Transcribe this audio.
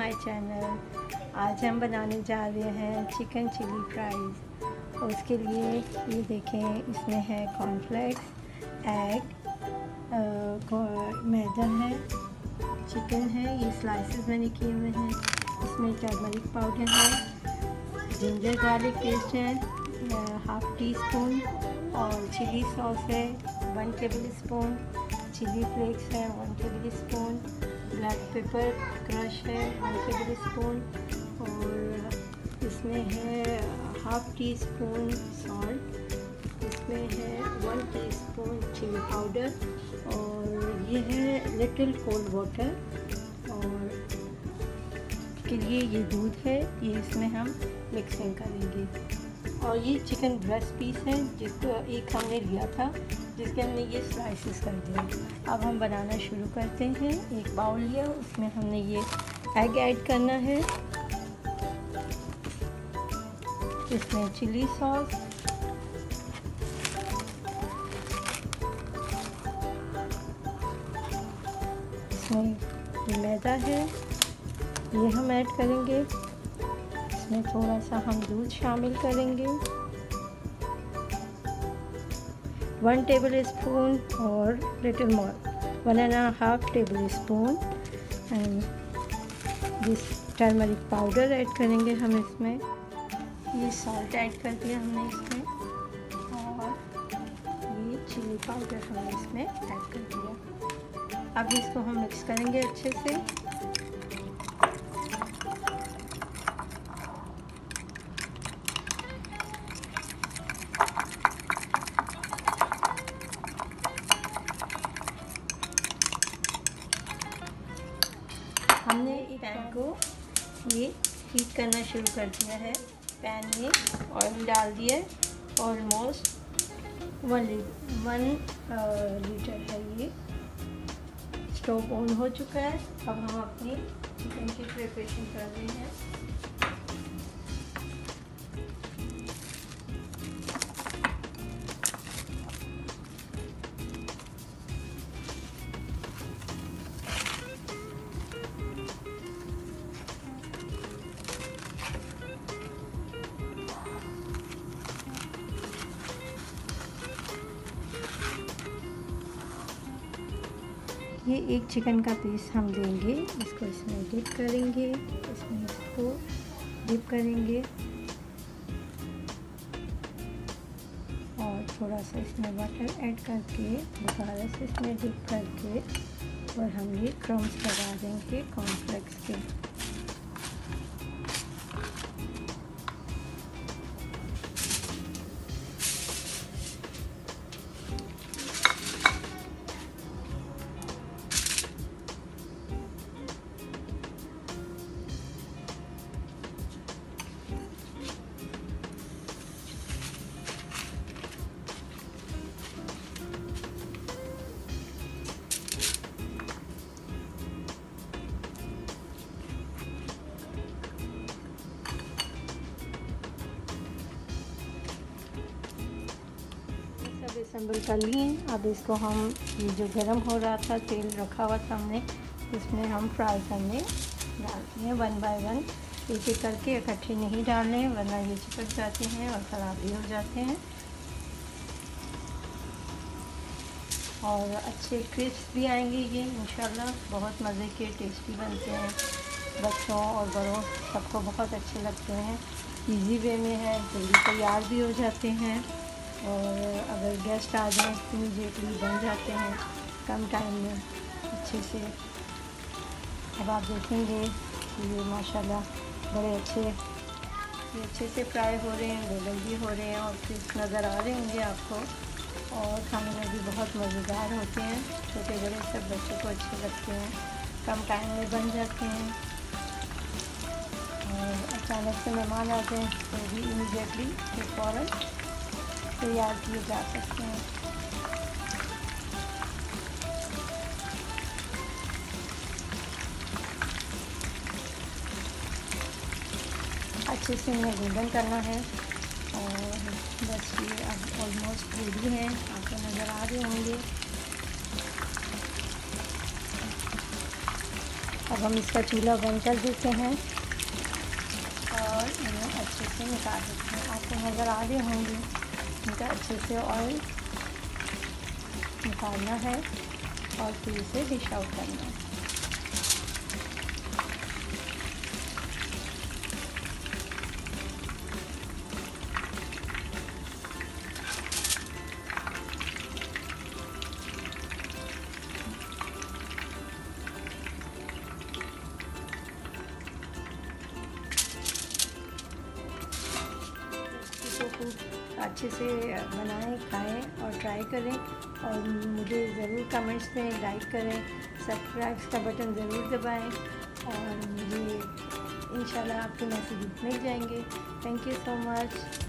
My channel. आज हम बनाने जा रहे हैं चिकन चिली फ्राइज़। और उसके लिए ये देखें, इसमें है कॉर्नफ्लेक्स, एग, मैदा है, चिकन है, ये स्लाइसेस मैंने किए हुए हैं। इसमें टर्मरिक पाउडर है, जिंजर गार्लिक पेस्ट है, हाफ टी स्पून, और चिली सॉस है 1 टेबल स्पून, चिली फ्लेक्स है 1 table spoon, black pepper crush है 1 टेबल स्पून, और इसमें है हाफ टी स्पून सॉल्ट, इसमें है 1 टीस्पून चिली पाउडर, और ये है लिटिल कोल्ड वाटर, और के लिए ये दूध है, ये इसमें हम मिक्सिंग करेंगे। और ये चिकन ब्रेस्ट पीस है जिसको एक हमने लिया था, जिसके हमने ये स्लाइसेस कर दिए। अब हम बनाना शुरू करते हैं। एक बाउल लिया, उसमें हमने ये एग ऐड करना है, इसमें चिली सॉस, इसमें ये मैदा है, ये हम ऐड करेंगे। इसमें थोड़ा सा हम दूध शामिल करेंगे, 1 टेबल स्पून और little more 1.5 table spoon, and this turmeric powder add करेंगे हम इसमें। ये सॉल्ट ऐड कर दिया हमने इसमें, और ये चिली पाउडर हमने इसमें ऐड कर दिया। अब इसको हम मिक्स करेंगे अच्छे से। हमने इस पैन को ये हीट करना शुरू कर दिया है। पैन में ऑयल डाल दिया, ऑलमोस्ट 1 लीटर है ये। स्टोव ऑन हो चुका है। अब हम अपनी चिकन की प्रिपरेशन कर रहे हैं। ये एक चिकन का पीस हम देंगे, इसको इसमें डिप करेंगे, इसमें इसको डिप करेंगे, और थोड़ा सा इसमें वाटर ऐड करके दोबारा से इसमें डिप करके, और हम ये क्रम्स लगा देंगे कॉर्नफ्लेक्स के। असेंबल कर लिए। अब इसको हम, ये जो गरम हो रहा था, तेल रखा हुआ था हमने, इसमें हम फ्राई करने डालते हैं 1 बाय 1। एक एक करके इकट्ठे नहीं डालने, वरना ये चिपक जाते हैं और ख़राब भी हो जाते हैं। और अच्छे क्रिस्प भी आएंगे ये इंशाल्लाह। बहुत मज़े के टेस्टी बनते हैं, बच्चों और बड़ों सबको बहुत अच्छे लगते हैं। इजी वे में है, जल्दी तैयार भी हो जाते हैं, और अगर गेस्ट आ जाएँ तो इमीडिएटली बन जाते हैं कम टाइम में अच्छे से। अब आप देखेंगे कि ये माशाल्लाह बड़े अच्छे से फ्राई हो रहे हैं, गोल्डन भी हो रहे हैं, और क्रिस्प नज़र आ रहे होंगे आपको, और खाने में भी बहुत मज़ेदार होते हैं। छोटे बड़े सब बच्चों को अच्छे लगते हैं, कम टाइम में बन जाते हैं। और अचानक से मेहमान आ जाएँ तो भी इमीडिएटली फ़ौरन तैयार किए जा सकते हैं। अच्छे से इन्हें गोल्डन करना है, और बस ये अब ऑलमोस्ट रेडी हैं, आपको नज़र आ रहे होंगे। अब हम इसका चूल्हा बंद कर देते हैं और इन्हें अच्छे से निकाल देते हैं। आपको नज़र आ रहे होंगे इनका अच्छे से ऑयल निकालना है और फिर इसे डिश आउट करना है। अच्छे से बनाएं, खाएं और ट्राई करें और मुझे ज़रूर कमेंट्स में लाइक करें, सब्सक्राइब का बटन ज़रूर दबाएं और मुझे इंशाल्लाह आपके मैसेज मिल जाएंगे। Thank you so much.